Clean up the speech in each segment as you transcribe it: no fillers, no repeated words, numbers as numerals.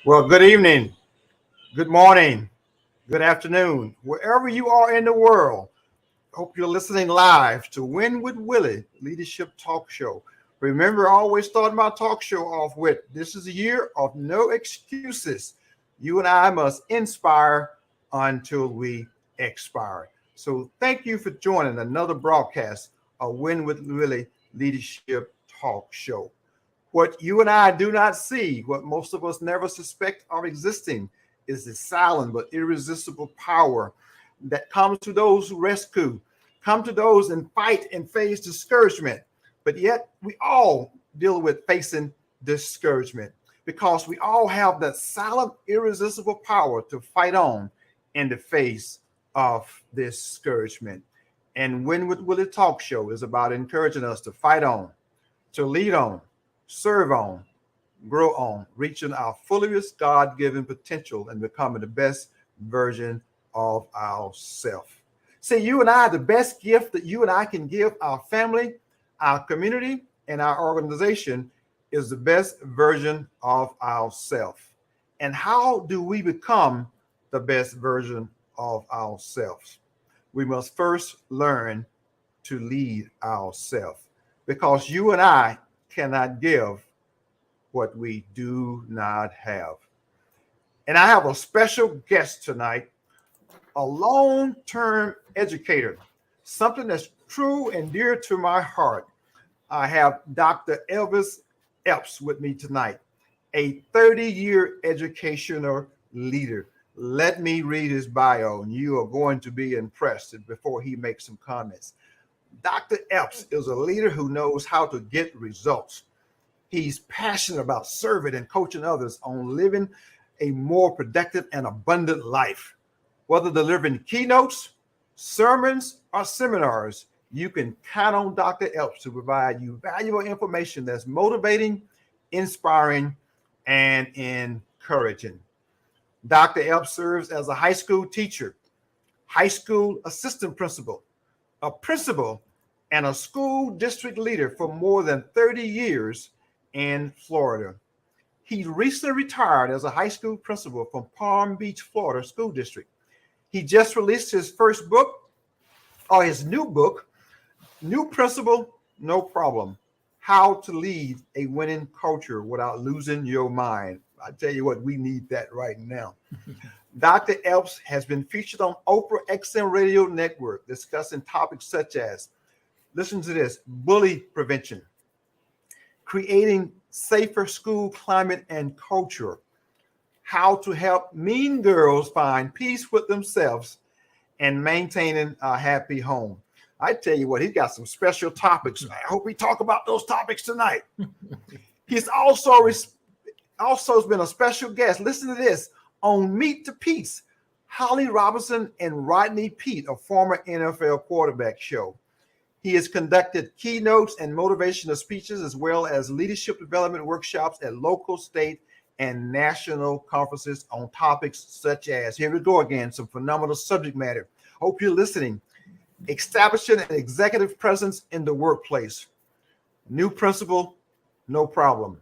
Well, good evening, good morning, good afternoon, wherever you are in the world. Hope you're listening live to Win with Willie Leadership Talk Show. Remember, I always start my talk show off with this is a year of no excuses. You and I must inspire until we expire. So, thank you for joining another broadcast of Win with Willie Leadership Talk Show. What you and I do not see, what most of us never suspect of existing, is the silent but irresistible power that comes to those who rescue, come to those and fight and face discouragement. But yet we all deal with facing discouragement because we all have that silent, irresistible power to fight on in the face of discouragement. And Win with Willie Talk Show is about encouraging us to fight on, to lead on, serve on, grow on, reaching our fullest God given potential and becoming the best version of ourselves. See, you and I, the best gift that you and I can give our family, our community, and our organization is the best version of ourselves. And how do we become the best version of ourselves? We must first learn to lead ourselves because you and I cannot give what we do not have. And I have a special guest tonight, a long-term educator, something that's true and dear to my heart. I have Dr. Elvis Epps with me tonight, a 30-year educational leader. Let me read his bio, and you are going to be impressed before he makes some comments. Dr. Epps is a leader who knows how to get results. He's passionate about serving and coaching others on living a more productive and abundant life. Whether delivering keynotes, sermons, or seminars, you can count on Dr. Epps to provide you valuable information that's motivating, inspiring, and encouraging. Dr. Epps serves as a high school teacher, high school assistant principal, a principal, and a school district leader for more than 30 years in Florida. He recently retired as a high school principal from Palm Beach, Florida School District. He just released his first book, or his new book, New Principal, No Problem: How to Lead a Winning Culture Without Losing Your Mind. I tell you what, we need that right now. Dr. Epps has been featured on Oprah XM Radio Network discussing topics such as, listen to this, bully prevention, creating safer school climate and culture, how to help mean girls find peace with themselves, and maintaining a happy home. I tell you what, he's got some special topics. I hope we talk about those topics tonight. He's also been a special guest. Listen to this on Meet the Peace, Holly Robinson and Rodney Peete, a former NFL quarterback show. He has conducted keynotes and motivational speeches, as well as leadership development workshops at local, state, and national conferences on topics such as, here we go again, some phenomenal subject matter. Hope you're listening. Establishing an executive presence in the workplace. New principle, no problem.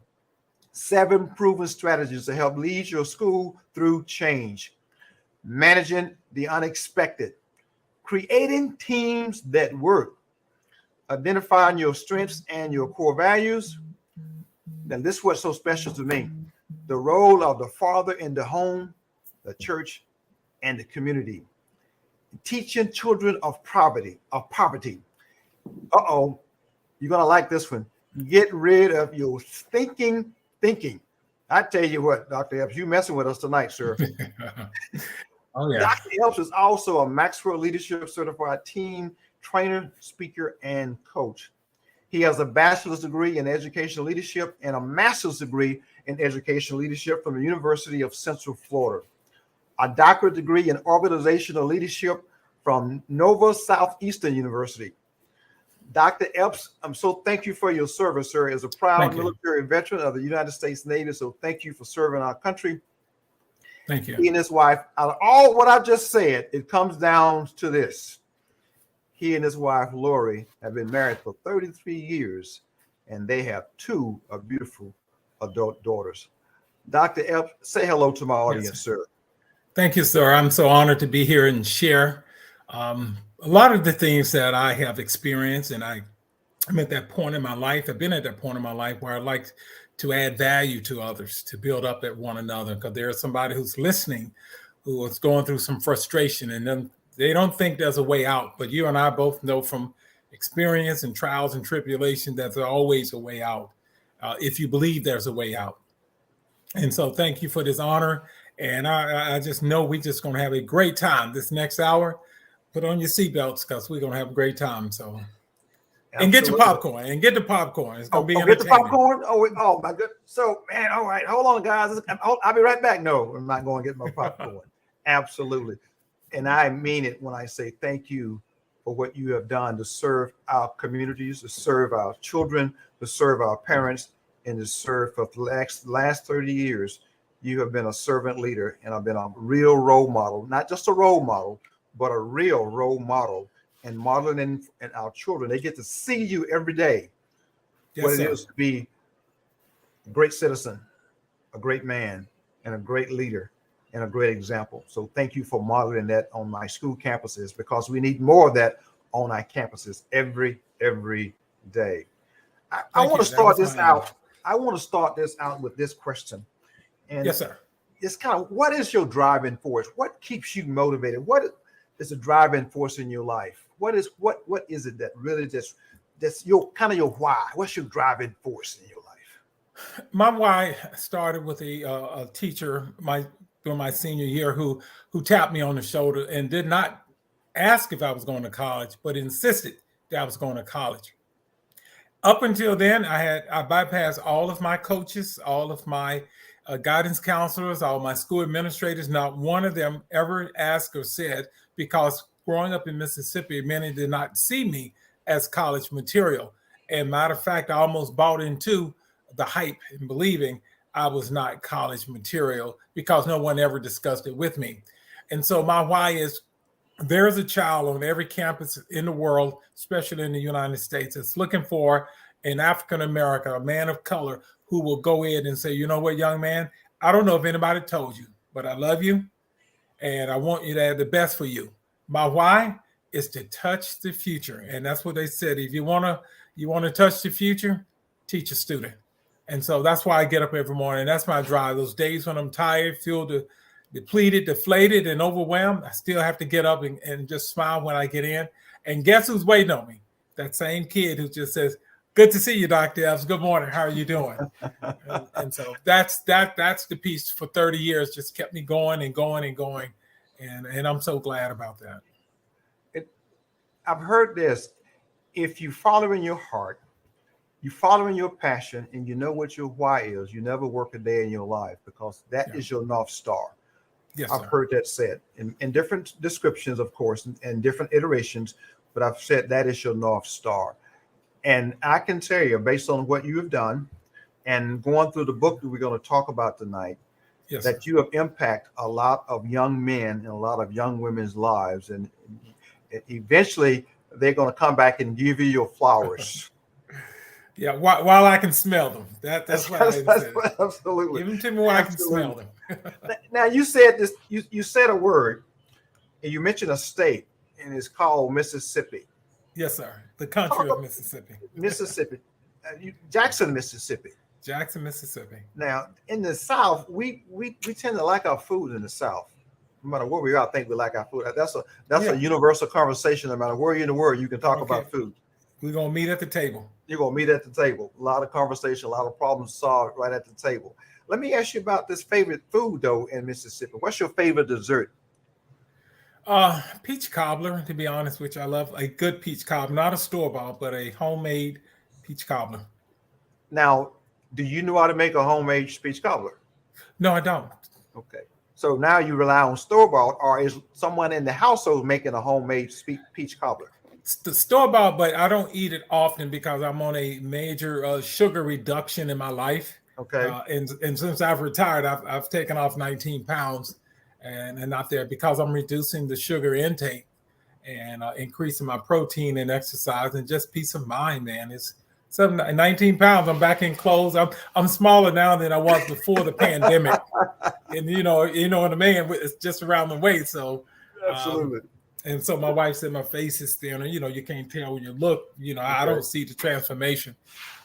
7 proven strategies to help lead your school through change. Managing the unexpected. Creating teams that work. Identifying your strengths and your core values. Now, this is what's so special to me. The role of the father in the home, the church, and the community. Teaching children of poverty. Uh-oh, you're going to like this one. Get rid of your thinking. I tell you what, Dr. Epps, you messing with us tonight, sir. Oh, yeah. Dr. Epps is also a Maxwell Leadership Certified Team Trainer, Speaker, and Coach. He has a bachelor's degree in educational leadership and a master's degree in educational leadership from the University of Central Florida. A doctorate degree in organizational leadership from Nova Southeastern University. Dr. Epps, I'm so thank you for your service, sir, as a proud military veteran of the United States Navy. So thank you for serving our country. Thank you. He and his wife, out of all what I've just said, it comes down to this. He and his wife, Lori, have been married for 33 years, and they have 2 beautiful adult daughters. Dr. Epps, say hello to my audience, sir. Thank you, sir. I'm so honored to be here and share a lot of the things that I have experienced. And I'm at that point in my life. I've been at that point in my life where I'd like to add value to others, to build up at one another, because there's somebody who's listening who is going through some frustration, and then they don't think there's a way out. But you and I both know from experience and trials and tribulation that there's always a way out if you believe there's a way out. And so thank you for this honor. And I just know we're just going to have a great time this next hour. Put on your seatbelts because we're going to have a great time. So, and get your popcorn. And get the popcorn. It's going to be entertaining. Get the popcorn? Oh, my goodness. So, man, all right. Hold on, guys. I'll be right back. No, I'm not going to get my popcorn. Absolutely. And I mean it when I say thank you for what you have done to serve our communities, to serve our children, to serve our parents, and to serve for the last 30 years. You have been a servant leader, and I've been a real role model, not just a role model, but a real role model, and modeling in our children. They get to see you every day, what it is to be a great citizen, a great man, and a great leader, and a great example. So thank you for modeling that on my school campuses, because we need more of that on our campuses every day. I want to start this out. I want to start this out with this question. And yes, sir. It's kind of, what is your driving force? What keeps you motivated? What is a driving force in your life? What is it that really that's your kind of your why? What's your driving force in your life? My why started with a teacher during my senior year who tapped me on the shoulder and did not ask if I was going to college, but insisted that I was going to college. Up until then, I bypassed all of my coaches, all of my guidance counselors, all my school administrators. Not one of them ever asked or said, because growing up in Mississippi, many did not see me as college material. And matter of fact, I almost bought into the hype and believing I was not college material because no one ever discussed it with me. And so my why is, there's a child on every campus in the world, especially in the United States, that's looking for an African American, a man of color, who will go in and say, you know what, young man, I don't know if anybody told you, but I love you and I want you to have the best for you. My why is to touch the future. And that's what they said. If you want to touch the future, teach a student. And so that's why I get up every morning. That's my drive. Those days when I'm tired, feel depleted, deflated, and overwhelmed, I still have to get up and just smile when I get in. And guess who's waiting on me? That same kid who just says, good to see you, Dr. Epps. Good morning. How are you doing? and so that's the piece for 30 years, just kept me going and going and going. And I'm so glad about that. I've heard this. If you follow in your heart, you follow in your passion, and you know what your why is, you never work a day in your life, because that is your North Star. Yes, I've heard that said in different descriptions, of course, and different iterations, but I've said that is your North Star. And I can tell you, based on what you have done and going through the book that we're going to talk about tonight, that you have impacted a lot of young men and a lot of young women's lives. And eventually they're going to come back and give you your flowers. Yeah, while I can smell them. That's what I said. Absolutely. Give them to me while I can smell them. Now, you said this, you said a word, and you mentioned a state, and it's called Mississippi. Yes, sir. The country of Mississippi. Mississippi. Jackson, Mississippi. Jackson, Mississippi. Now, in the South, we tend to like our food in the South. No matter where we are, I think we like our food. That's a universal conversation. No matter where you're in the world, you can talk about food. We're going to meet at the table. You're going to meet at the table. A lot of conversation, a lot of problems solved right at the table. Let me ask you about this favorite food, though, in Mississippi. What's your favorite dessert? Peach cobbler, to be honest with you. I love a good peach cobbler, not a store-bought, but a homemade peach cobbler. Now, do you know how to make a homemade peach cobbler? No, I don't. Okay. So now you rely on store-bought, or is someone in the household making a homemade peach cobbler? It's the store-bought, but I don't eat it often because I'm on a major sugar reduction in my life. Okay. And since I've retired, I've taken off 19 pounds. And not there because I'm reducing the sugar intake and increasing my protein and exercise, and just peace of mind, man. It's 19 pounds. I'm back in clothes. I'm smaller now than I was before the pandemic. And you know, and a man is just around the waist. So Absolutely. And so my wife said my face is thinner. You know, you can't tell when you look. You know, I don't see the transformation,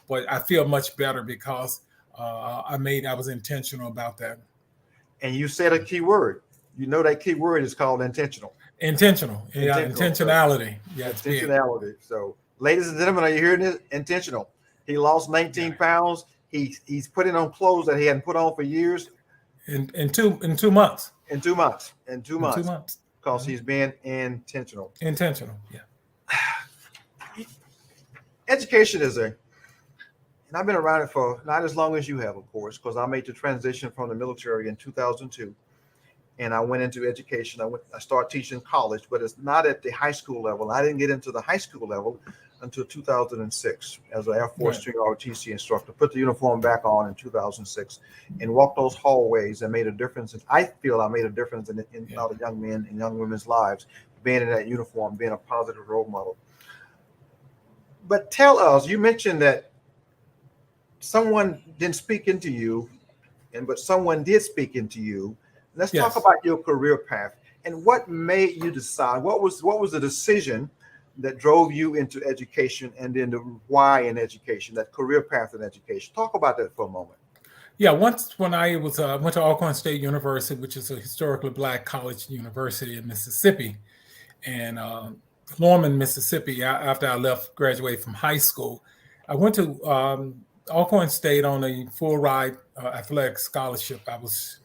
but I feel much better because I was intentional about that. And you said a key word. You know that key word is called intentional. Intentional. Yeah, intentionality. Yeah, intentionality. So, ladies and gentlemen, are you hearing this? Intentional. He lost 19 pounds. He's putting on clothes that he hadn't put on for years. In 2 months. In 2 months. In 2 months. Because he's being intentional. Intentional. Yeah. Education is and I've been around it for not as long as you have, of course, because I made the transition from the military in 2002. And I went into education. I started teaching college, but it's not at the high school level. I didn't get into the high school level until 2006 as an Air Force Junior ROTC instructor. Put the uniform back on in 2006 and walked those hallways and made a difference. And I feel I made a difference in a lot of young men and young women's lives, being in that uniform, being a positive role model. But tell us, you mentioned that someone didn't speak into you, but someone did speak into you. Let's talk about your career path and what made you decide. What was the decision that drove you into education, and then the why in education, that career path in education? Talk about that for a moment. Yeah, once when I went to Alcorn State University, which is a historically Black college university in Mississippi, and Norman, Mississippi. After I graduated from high school, I went to Alcorn State on a full ride athletic scholarship. I was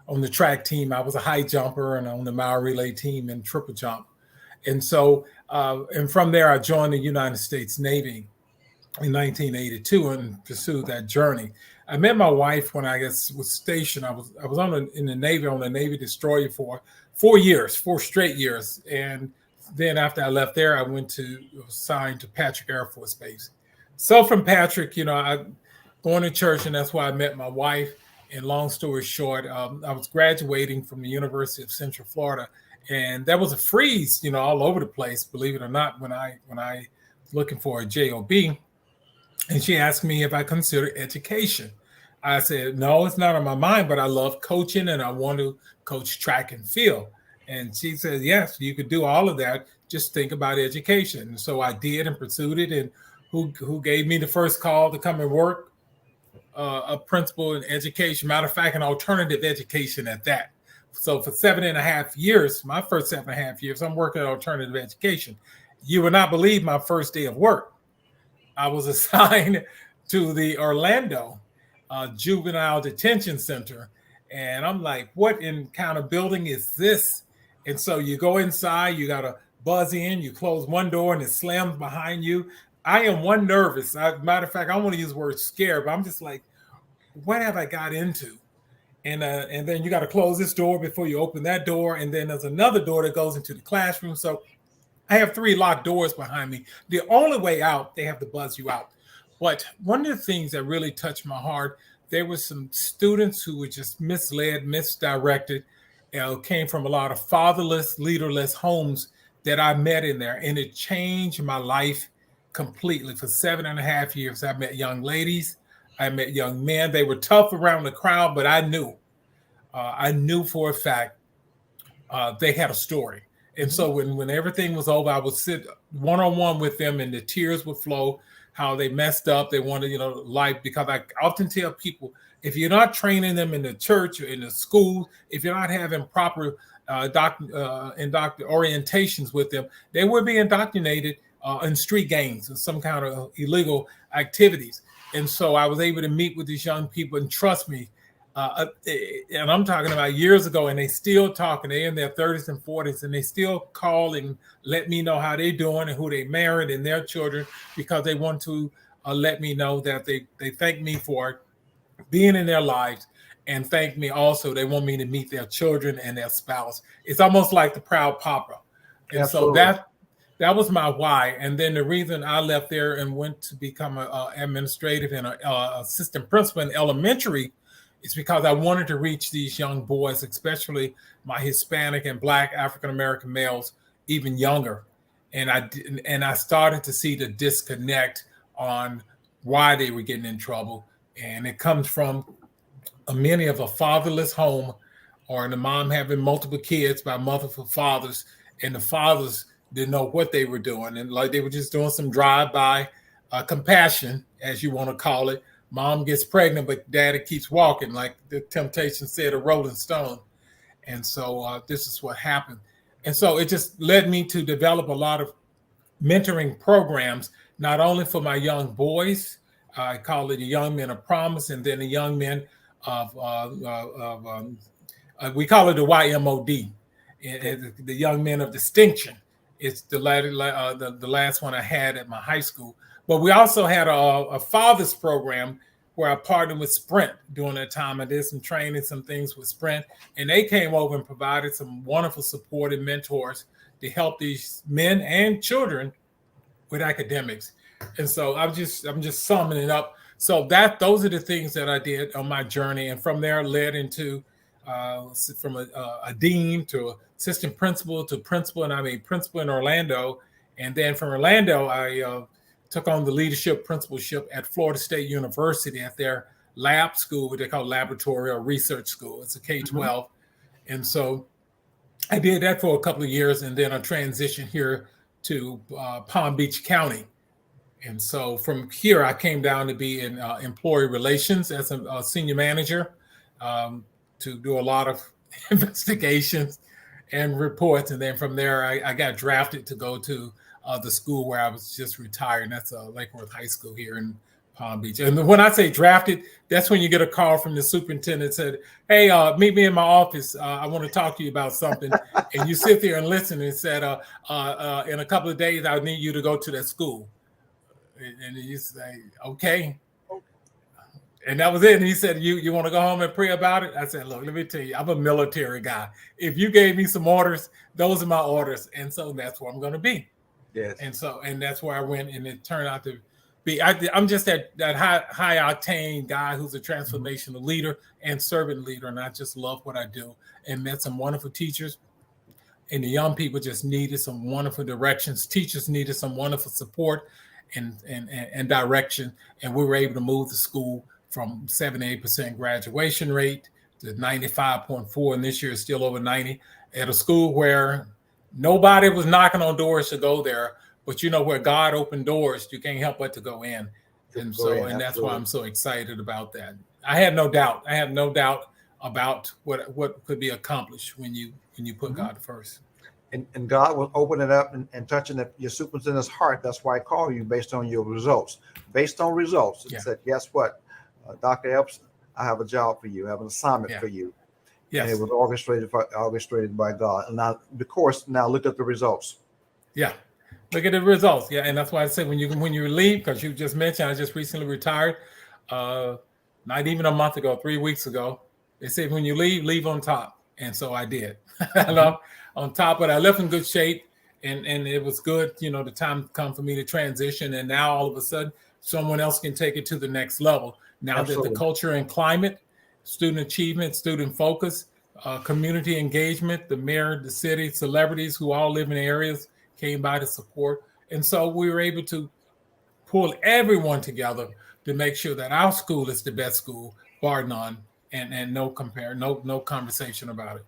on the track team. I was a high jumper, and on the mile relay team and triple jump. And so, and from there, I joined the United States Navy in 1982 and pursued that journey. I met my wife when I was stationed. I was in the Navy on a Navy destroyer for 4 straight years. And then after I left there, I went assigned to Patrick Air Force Base. So from Patrick, I going to church, and that's why I met my wife. And long story short, I was graduating from the University of Central Florida, and there was a freeze, all over the place, believe it or not, when I was looking for a job. And she asked me if I considered education. I said, no, it's not on my mind, but I love coaching and I want to coach track and field. And she said, yes, you could do all of that. Just think about education. And so I did and pursued it. And who gave me the first call to come and work? A principal in education, matter of fact, an alternative education at that. So for 7.5 years, my first 7.5 years, I'm working at alternative education. You would not believe my first day of work. I was assigned to the Orlando Juvenile Detention Center. And I'm like, what in kind of building is this? And so you go inside, you got to buzz in, you close one door and it slams behind you. I am one nervous. Matter of fact, I don't want to use the word scared, but I'm just like, what have I got into? And then you got to close this door before you open that door. And then there's another door that goes into the classroom. So I have 3 locked doors behind me. The only way out, they have to buzz you out. But one of the things that really touched my heart, there were some students who were just misled, misdirected, came from a lot of fatherless, leaderless homes that I met in there. And it changed my life completely. For 7.5 years, I met young ladies. I met young men. They were tough around the crowd, but I knew for a fact they had a story. And so when everything was over, I would sit one-on-one with them and the tears would flow, how they messed up. They wanted, life, because I often tell people, if you're not training them in the church or in the school, if you're not having proper orientations with them, they will be indoctrinated in street gangs and some kind of illegal activities. And so I was able to meet with these young people, and trust me, and I'm talking about years ago, and they still talking. They're in their 30s and 40s, and they still call and let me know how they're doing and who they married and their children, because they want to let me know that they thank me for being in their lives, and thank me also. They want me to meet their children and their spouse. It's almost like the proud papa. And Absolutely. So that was my why. And then the reason I left there and went to become an administrative and an assistant principal in elementary is because I wanted to reach these young boys, especially my Hispanic and Black African-American males, even younger. And I started to see the disconnect on why they were getting in trouble. And it comes from many of a fatherless home, or the mom having multiple kids by multiple fathers, and the fathers didn't know what they were doing. And like they were just doing some drive-by compassion, as you want to call it. Mom gets pregnant, but daddy keeps walking, like the Temptation said, a Rolling Stone. And so this is what happened. And so it just led me to develop a lot of mentoring programs, not only for my young boys, I call it the Young Men of Promise, and then the Young Men of we call it the YMOD, the Young Men of Distinction. It's the last one I had at my high school. But we also had a father's program where I partnered with Sprint during that time. I did some training, some things with Sprint, and they came over and provided some wonderful support and mentors to help these men and children with academics. And so I'm just summing it up. So those are the things that I did on my journey, and from there led into from a dean to assistant principal to principal, and I made principal in Orlando. And then from Orlando, I took on the leadership principalship at Florida State University at their lab school, what they call laboratory or research school. It's a K-12. Mm-hmm. And so I did that for a couple of years, and then I transitioned here to Palm Beach County. And so from here, I came down to be in employee relations as a senior manager, to do a lot of investigations and reports. And then from there, I got drafted to go to the school where I was just retired. And that's Lakeworth High School here in Palm Beach. And when I say drafted, that's when you get a call from the superintendent said, hey, meet me in my office. I want to talk to you about something. And you sit there and listen and said, in a couple of days, I need you to go to that school. And you say, okay. And that was it. And he said, you want to go home and pray about it? I said, look, let me tell you, I'm a military guy. If you gave me some orders, those are my orders. And so that's where I'm going to be. Yes. And that's where I went. And it turned out to be, I'm just that high octane guy who's a transformational leader and servant leader. And I just love what I do, and met some wonderful teachers. And the young people just needed some wonderful directions. Teachers needed some wonderful support and direction. And we were able to move the school from 78% graduation rate to 95.4. And this year is still over 90 at a school where nobody was knocking on doors to go there. But you know, where God opened doors, you can't help but to go in. And so, and that's why I'm so excited about that. I had no doubt. I have no doubt about what could be accomplished when you put God first. And God will open it up and touching your superintendent's heart. That's why I call you, based on your results. Based on results. And said, guess what? Dr. Epps, I have a job for you. I have an assignment for you. Yes. And it was orchestrated by God. And now, of course, now look at the results. Yeah. Look at the results. Yeah. And that's why I said when you leave, because you just mentioned I just recently retired, not even a month ago, 3 weeks ago. They said when you leave on top. And so I did. On top, but I left in good shape, and it was good. You know, the time come for me to transition, and now all of a sudden someone else can take it to the next level. Now that the culture and climate, student achievement, student focus, community engagement, the mayor, the city, celebrities who all live in areas came by to support. And so we were able to pull everyone together to make sure that our school is the best school, bar none, and no conversation about it.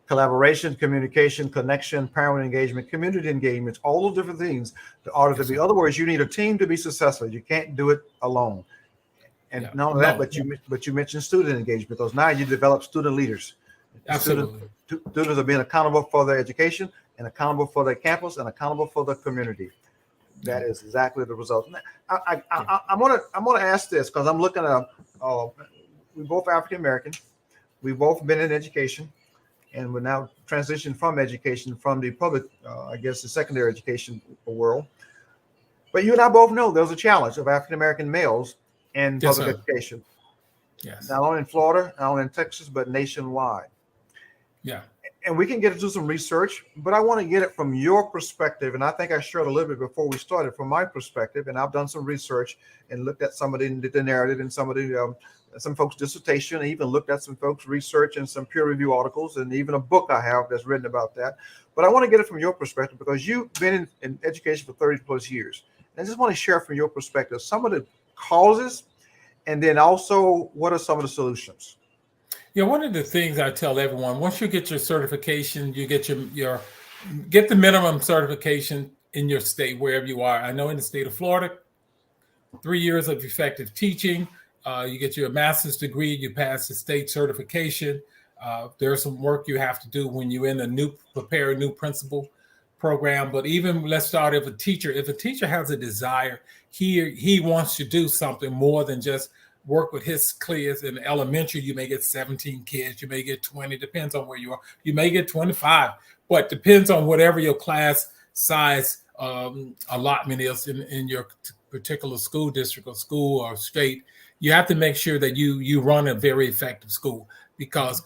Collaboration, communication, connection, parent engagement, community engagement, all those different things in order to be. In other words, you need a team to be successful. You can't do it alone. And not only that, but you mentioned student engagement, because now you develop student leaders. Absolutely. Students are being accountable for their education and accountable for their campus and accountable for the community. That is exactly the result. I'm gonna ask this, because I'm looking at we're both African American. We've both been in education. And we're now transitioning from education, from the public, the secondary education world. But you and I both know there's a challenge of African-American males in public education. Yes. Not only in Florida, not only in Texas, but nationwide. Yeah. And we can get into some research, but I want to get it from your perspective. And I think I shared a little bit before we started from my perspective. And I've done some research and looked at some of the narrative and some of the some folks' dissertation, and even looked at some folks' research and some peer review articles, and even a book I have that's written about that. But I want to get it from your perspective, because you've been in education for 30 plus years. I just want to share from your perspective some of the causes, and then also what are some of the solutions. Yeah, one of the things I tell everyone, once you get your certification, you get your get the minimum certification in your state, wherever you are. I know in the state of Florida, 3 years of effective teaching, you get your master's degree, you pass the state certification. There's some work you have to do when you're in prepare a new principal program. But even let's start if a teacher has a desire, he wants to do something more than just work with his kids. In elementary, you may get 17 kids, you may get 20, depends on where you are. You may get 25, but depends on whatever your class size allotment is in your particular school district or school or state. You have to make sure that you run a very effective school, because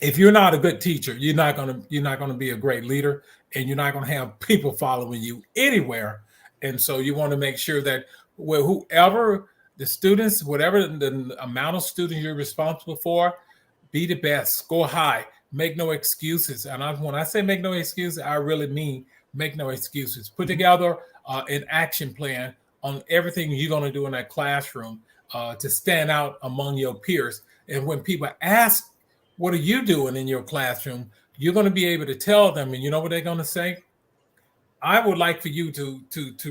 if you're not a good teacher, you're not gonna be a great leader, and you're not gonna have people following you anywhere. And so you want to make sure that whoever the students, whatever the amount of students you're responsible for, be the best, score high, make no excuses. And when I say make no excuses, I really mean make no excuses. Put together an action plan on everything you're going to do in that classroom to stand out among your peers. And when people ask, what are you doing in your classroom? You're going to be able to tell them, and you know what they're going to say? I would like for you to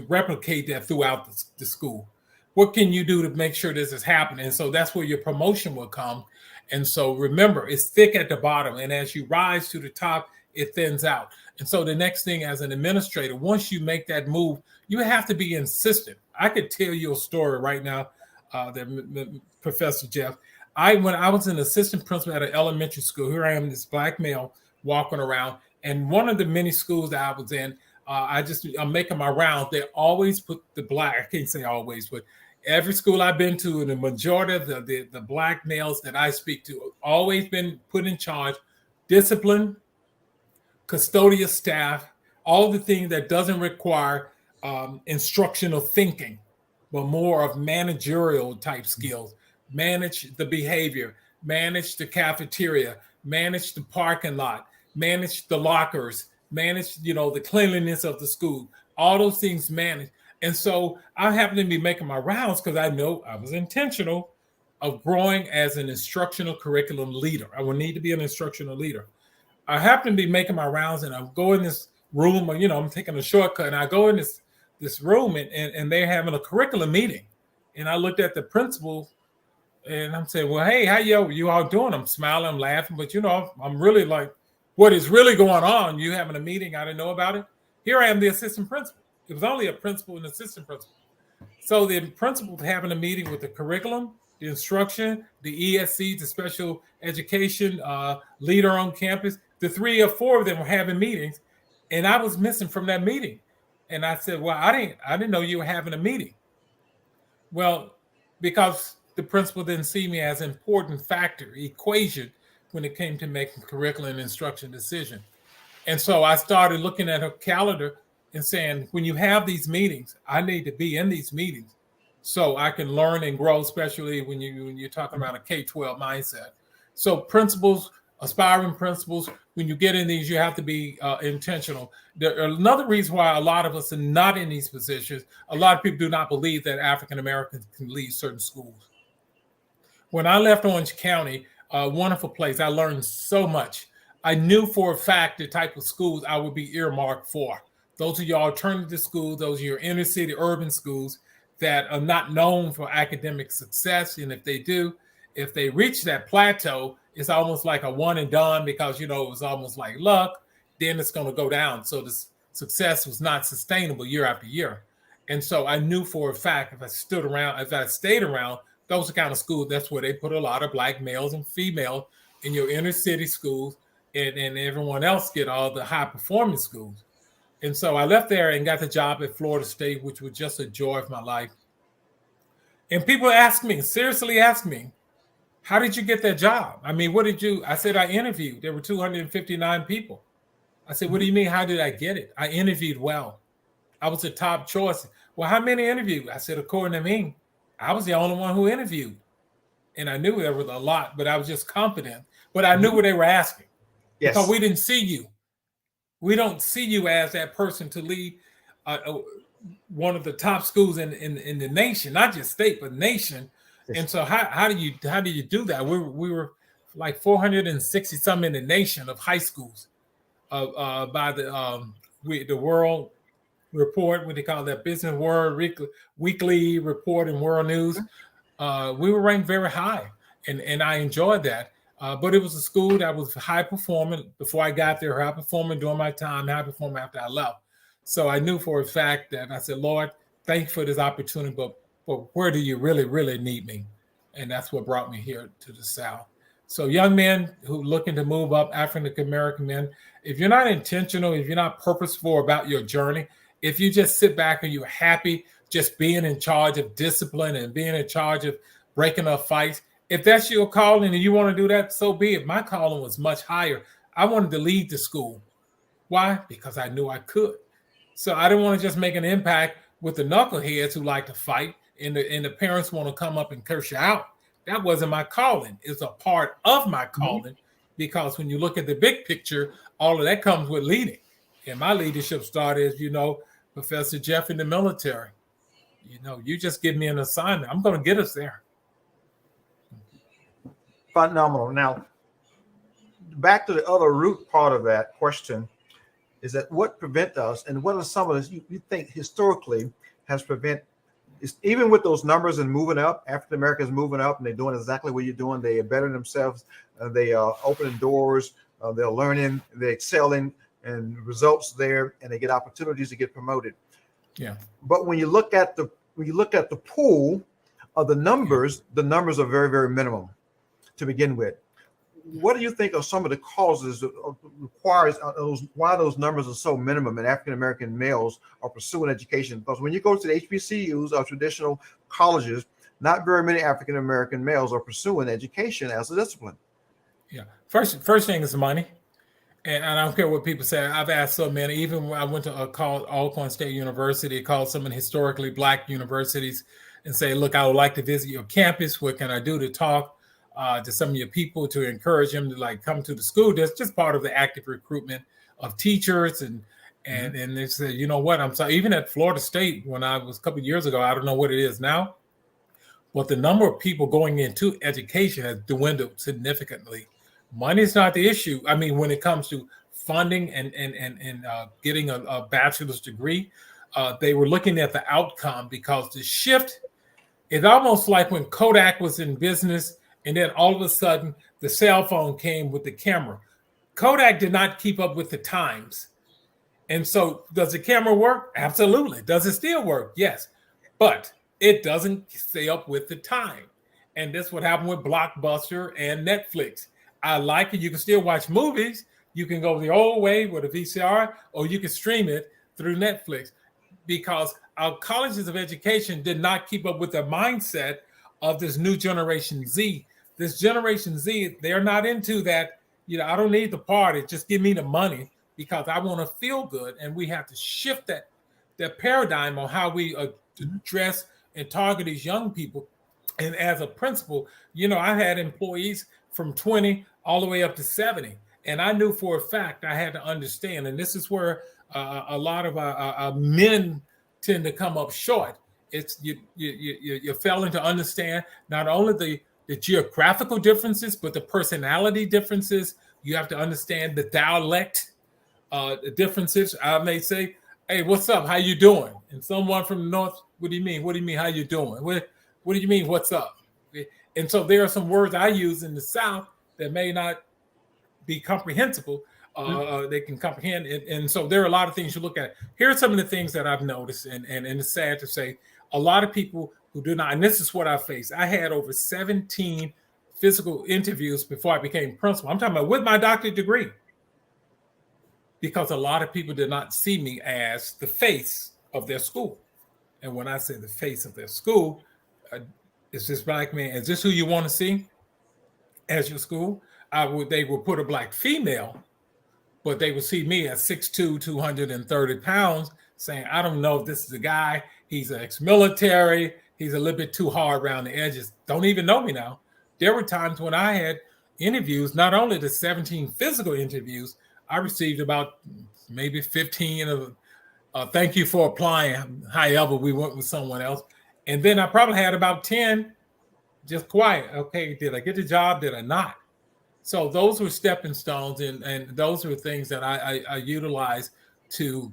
replicate that throughout the school. What can you do to make sure this is happening? And so that's where your promotion will come. And so remember, it's thick at the bottom. And as you rise to the top, it thins out. And so the next thing as an administrator, once you make that move, you have to be insistent. I could tell you a story right now, Professor Jeff. When I was an assistant principal at an elementary school, here I am, this black male walking around. And one of the many schools that I was in, I'm making my rounds. They always put the black, I can't say always, but every school I've been to, and the majority of the black males that I speak to, always been put in charge, discipline, custodial staff, all the things that doesn't require instructional thinking, but more of managerial type skills. Manage the behavior, manage the cafeteria, manage the parking lot, manage the lockers, manage, the cleanliness of the school, all those things managed. And so I happen to be making my rounds because I know I was intentional of growing as an instructional curriculum leader. I will need to be an instructional leader. I happen to be making my rounds, and I go in this room, I'm taking a shortcut, and I go in this room, and they're having a curriculum meeting. And I looked at the principal, and I'm saying, well, hey, how you all doing? I'm smiling, I'm laughing, but I'm really like, what is really going on? You having a meeting? I didn't know about it. Here I am, the assistant principal. It was only a principal and assistant principal. So the principal having a meeting with the curriculum, the instruction, the ESC, the special education leader on campus. The 3 or 4 of them were having meetings, and I was missing from that meeting. And I said, well, I didn't know you were having a meeting. Well, because the principal didn't see me as an important factor, equation, when it came to making curriculum and instruction decision. And so I started looking at her calendar and saying, when you have these meetings, I need to be in these meetings so I can learn and grow, especially when you're talking about a K-12 mindset. So principals, aspiring principals, when you get in these, you have to be intentional. Another reason why a lot of us are not in these positions, a lot of people do not believe that African Americans can lead certain schools. When I left Orange County, a wonderful place, I learned so much. I knew for a fact the type of schools I would be earmarked for. Those are your alternative schools, those are your inner city urban schools that are not known for academic success. And if they reach that plateau, it's almost like a one and done, because, it was almost like luck, then it's going to go down. So the success was not sustainable year after year. And so I knew for a fact if I stayed around, those are the kind of schools, that's where they put a lot of black males and females in your inner city schools, and everyone else get all the high performing schools. And so I left there and got the job at Florida State, which was just a joy of my life. And people seriously ask me, how did you get that job? I mean, what did you? I said, I interviewed. There were 259 people. I said, what do you mean? How did I get it? I interviewed well. I was the top choice. Well, how many interviewed? I said, according to me, I was the only one who interviewed. And I knew there was a lot, but I was just confident. But I knew what they were asking. Yes. Because we didn't see you. We don't see you as that person to lead. one of the top schools in the nation, not just state, but nation. Yes. And so how do you do that? We were like 460 some in the nation of high schools by the World Report, what they call that, Business World Weekly Report in World News. We were ranked very high, and I enjoyed that. But it was a school that was high performing before I got there, high performing during my time, high performing after I left. So I knew for a fact that I said, Lord, thank you for this opportunity, but where do you really, really need me? And that's what brought me here to the South. So young men who looking to move up, African American men, if you're not intentional, if you're not purposeful about your journey, if you just sit back and you're happy just being in charge of discipline and being in charge of breaking up fights, if that's your calling and you want to do that, so be it. My calling was much higher. I wanted to lead the school. Why? Because I knew I could. So I didn't want to just make an impact with the knuckleheads who like to fight and the parents want to come up and curse you out. That wasn't my calling. It's a part of my calling because when you look at the big picture, all of that comes with leading. And my leadership started as, Professor Jeff in the military. You just give me an assignment. I'm going to get us there. Phenomenal. Now, back to the other root part of that question is that what prevent us and what are some of this you think historically has prevent, even with those numbers and moving up, African Americans moving up and they're doing exactly what you're doing. They are bettering themselves. They are opening doors. They're learning. They're excelling and results there, and they get opportunities to get promoted. Yeah. But when you look at the pool of the numbers are very, very minimum to begin with. What do you think are some of the causes that requires why those numbers are so minimum and African American males are pursuing education? Because when you go to the HBCUs or traditional colleges, not very many African American males are pursuing education as a discipline. Yeah. First thing is money. And I don't care what people say. I've asked so many, even when I went to Alcorn State University, called some of the historically Black universities and say, look, I would like to visit your campus. What can I do to talk to some of your people to encourage them to come to the school? That's just part of the active recruitment of teachers. And they said, you know what? I'm sorry. Even at Florida State, when I was a couple of years ago, I don't know what it is now, but the number of people going into education has dwindled significantly. Money is not the issue. I mean, when it comes to funding and getting a bachelor's degree, they were looking at the outcome because the shift is almost like when Kodak was in business and then all of a sudden the cell phone came with the camera. Kodak did not keep up with the times. And so does the camera work? Absolutely. Does it still work? Yes. But it doesn't stay up with the time. And that's what happened with Blockbuster and Netflix. I like it. You can still watch movies. You can go the old way with a VCR, or you can stream it through Netflix, because our colleges of education did not keep up with the mindset of this new Generation Z. This Generation Z, they're not into that. I don't need the party. Just give me the money because I want to feel good. And we have to shift that paradigm on how we address and target these young people. And as a principal, I had employees from 20 all the way up to 70. And I knew for a fact I had to understand. And this is where a lot of our men tend to come up short. It's you're failing to understand not only the geographical differences, but the personality differences. You have to understand the dialect differences. I may say, hey, what's up? How you doing? And someone from the North, what do you mean? What do you mean? How you doing? What do you mean? What's up? And so there are some words I use in the South that may not be comprehensible. They can comprehend. And so there are a lot of things you look at. Here are some of the things that I've noticed. And it's sad to say, a lot of people who do not, and this is what I faced. I had over 17 physical interviews before I became principal. I'm talking about with my doctorate degree. Because a lot of people did not see me as the face of their school. And when I say the face of their school, is this Black man? Is this who you want to see as your school? They would put a Black female, but they would see me at 6'2", 230 pounds, saying, I don't know if this is a guy. He's an ex-military. He's a little bit too hard around the edges. Don't even know me now. There were times when I had interviews, not only the 17 physical interviews, I received about maybe 15 of Thank you for applying. However, we went with someone else. And then I probably had about 10 just quiet. Okay, did I get the job? Did I not? So those were stepping stones, and those were things that I utilize to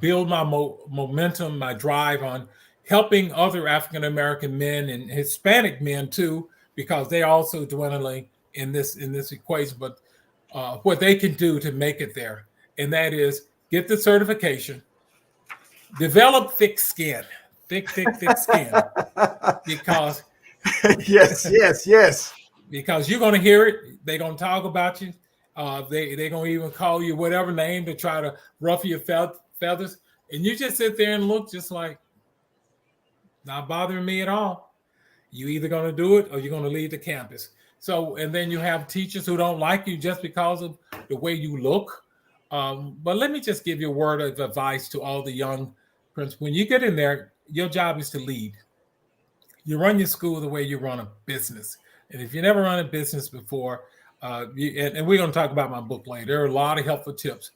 build my momentum, my drive on helping other African American men and Hispanic men too, because they also dwindling in this equation. But what they can do to make it there, and that is get the certification, develop thick skin, thick skin, because yes. because you're going to hear it. They're going to talk about you. They're going to even call you whatever name to try to ruffle your feathers. And you just sit there and look just like, not bothering me at all. You either going to do it or you're going to leave the campus. So, and then you have teachers who don't like you just because of the way you look. But let me just give you a word of advice to all the young principals. When you get in there, your job is to lead. You run your school the way you run a business. And if you never run a business before, and we're going to talk about my book later, there are a lot of helpful tips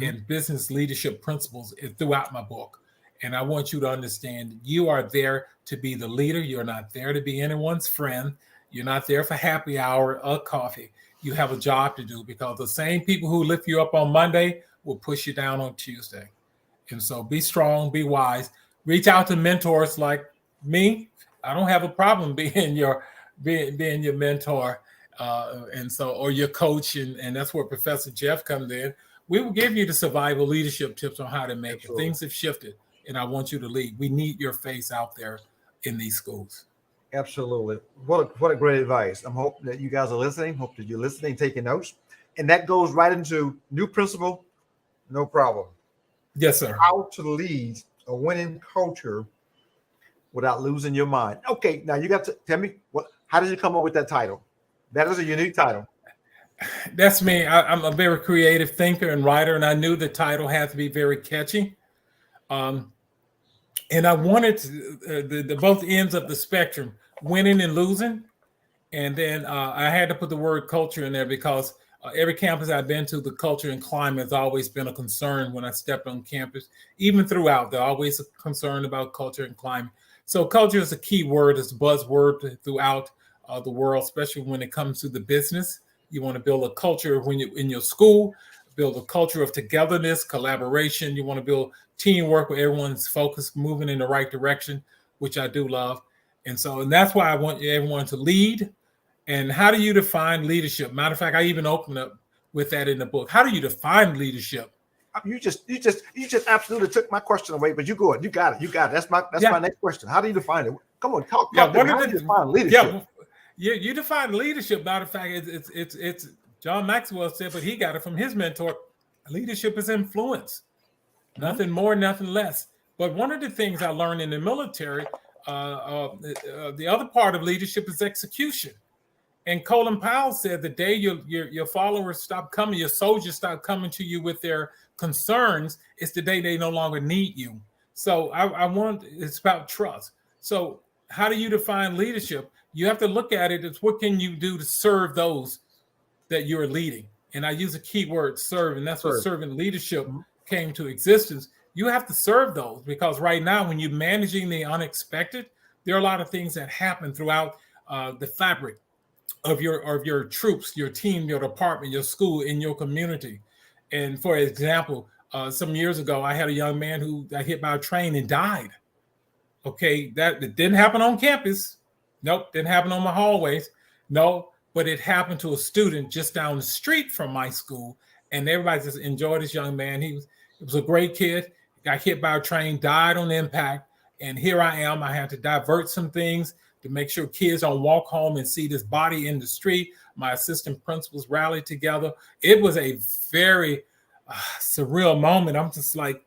and business leadership principles throughout my book. And I want you to understand you are there to be the leader. You're not there to be anyone's friend. You're not there for happy hour or coffee. You have a job to do, because the same people who lift you up on Monday will push you down on Tuesday. And so be strong, be wise, reach out to mentors like me. I don't have a problem being your mentor, and so, or your coach, and that's where Professor Jeff comes in. We will give you the survival leadership tips on how to make it. Things have shifted, and I want you to lead. We need your face out there in these schools. Absolutely. What a great advice. I'm hoping that you guys are listening. Hope that you're listening, taking notes, and that goes right into new principle. No problem. Yes, sir. How to lead a winning culture without losing your mind. Okay, now you got to tell me how did you come up with that title? That is a unique title. That's me. I'm a very creative thinker and writer, and I knew the title had to be very catchy. And I wanted the both ends of the spectrum, winning and losing. And then I had to put the word culture in there, because every campus I've been to, the culture and climate has always been a concern when I stepped on campus. Even throughout, they're always a concern about culture and climate. So culture is a key word, it's a buzzword throughout the world, especially when it comes to the business. You want to build a culture when you're in your school, build a culture of togetherness, collaboration. You want to build teamwork where everyone's focused, moving in the right direction, which I do love. And that's why I want everyone to lead. And how do you define leadership? Matter of fact, I even open up with that in the book. How do you define leadership? You just absolutely took my question away, but you go ahead. You got it. That's my next question. How do you define it? Come on, talk how do you define leadership? You define leadership. Matter of fact, it's John Maxwell said, but he got it from his mentor. Leadership is influence. Nothing more, nothing less. But one of the things I learned in the military, the other part of leadership is execution. And Colin Powell said the day your followers stop coming, your soldiers stop coming to you with their concerns, it's the day they no longer need you. So it's about trust. So how do you define leadership? You have to look at it as what can you do to serve those that you're leading? And I use a key word, serve, and that's what servant leadership came to existence. You have to serve those, because right now when you're managing the unexpected, there are a lot of things that happen throughout the fabric of your troops, your team, your department, your school, in your community. And for example, some years ago, I had a young man who got hit by a train and died. Okay, that didn't happen on campus. Nope, didn't happen on my hallways. No, but it happened to a student just down the street from my school, and everybody just enjoyed this young man. He was a great kid. Got hit by a train, died on impact, and here I am. I had to divert some things to make sure kids don't walk home and see this body in the street. My assistant principals rallied together. It was a very surreal moment. I'm just like,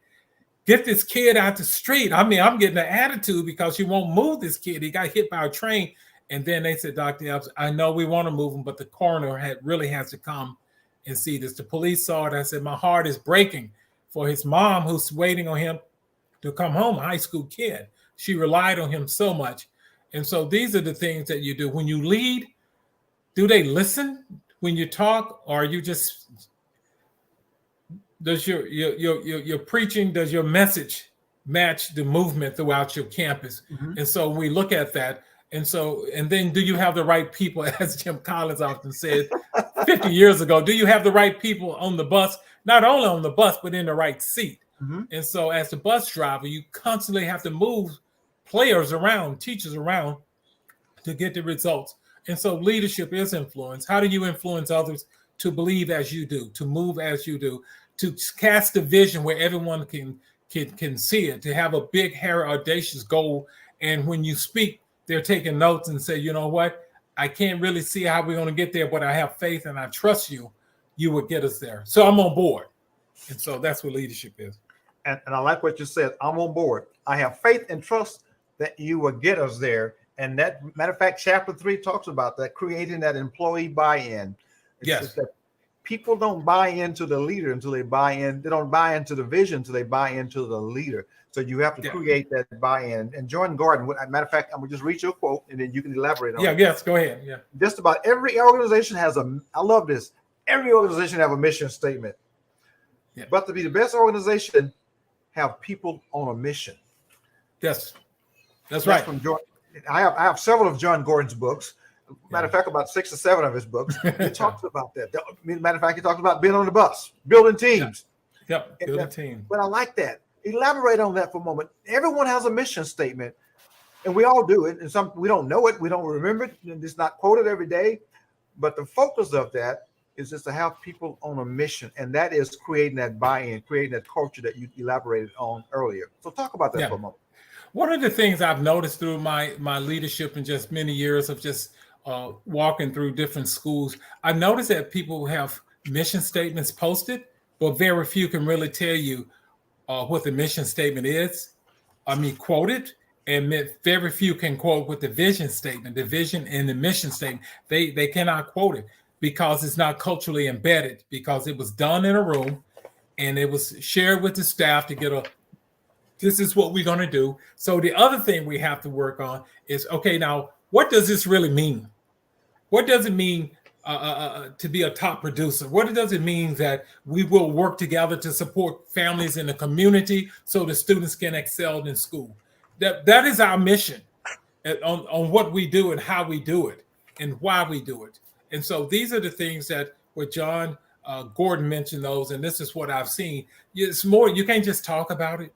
get this kid out the street. I mean, I'm getting an attitude because you won't move this kid. He got hit by a train. And then they said, Dr. Epps, I know we want to move him, but the coroner really has to come and see this. The police saw it. I said, my heart is breaking for his mom, who's waiting on him to come home, a high school kid. She relied on him so much. And so these are the things that you do. When you lead, do they listen when you talk, or are you just does your preaching, does your message match the movement throughout your campus? Mhm. And so we look at that. And then do you have the right people, as Jim Collins often said 50 years ago, do you have the right people on the bus, not only on the bus, but in the right seat? Mhm. And so as the bus driver, you constantly have to move players around, teachers around to get the results. And so leadership is influence. How do you influence others to believe as you do, to move as you do, to cast a vision where everyone can see it, to have a big, hairy, audacious goal. And when you speak, they're taking notes and say, you know what, I can't really see how we're going to get there, but I have faith and I trust you. You will get us there. So I'm on board. And so that's what leadership is. And I like what you said. I'm on board. I have faith and trust that you will get us there. And that, matter of fact, chapter 3 talks about that, creating that employee buy-in. It's Yes. just that people don't buy into the leader until they buy in. They don't buy into the vision until they buy into the leader. So you have to create that buy-in. And Jordan Gordon, matter of fact, I'm going to just read your quote and then you can elaborate on it. Yes, go ahead. Yeah. Just about every organization has I love this. Every organization have a mission statement. Yeah. But to be the best organization, have people on a mission. Yes. That's right. From Jordan. I have several of John Gordon's books. Matter of fact, about 6 or 7 of his books. He talks about that. Matter of fact, he talks about being on the bus, building teams. Yep, building teams. But I like that. Elaborate on that for a moment. Everyone has a mission statement, and we all do it. And some we don't know it, we don't remember it, and it's not quoted every day. But the focus of that is just to have people on a mission, and that is creating that buy-in, creating that culture that you elaborated on earlier. So talk about that for a moment. One of the things I've noticed through my leadership in just many years of just walking through different schools, I've noticed that people have mission statements posted, but very few can really tell you what the mission statement is. I mean, quoted, and very few can quote what the vision statement, the vision and the mission statement. They cannot quote it because it's not culturally embedded, because it was done in a room and it was shared with the staff to get this is what we're going to do. So the other thing we have to work on is, okay, now, what does this really mean? What does it mean to be a top producer? What does it mean that we will work together to support families in the community so the students can excel in school? That is our mission on what we do and how we do it and why we do it. And so these are the things that what John Gordon mentioned those, and this is what I've seen. It's more, you can't just talk about it.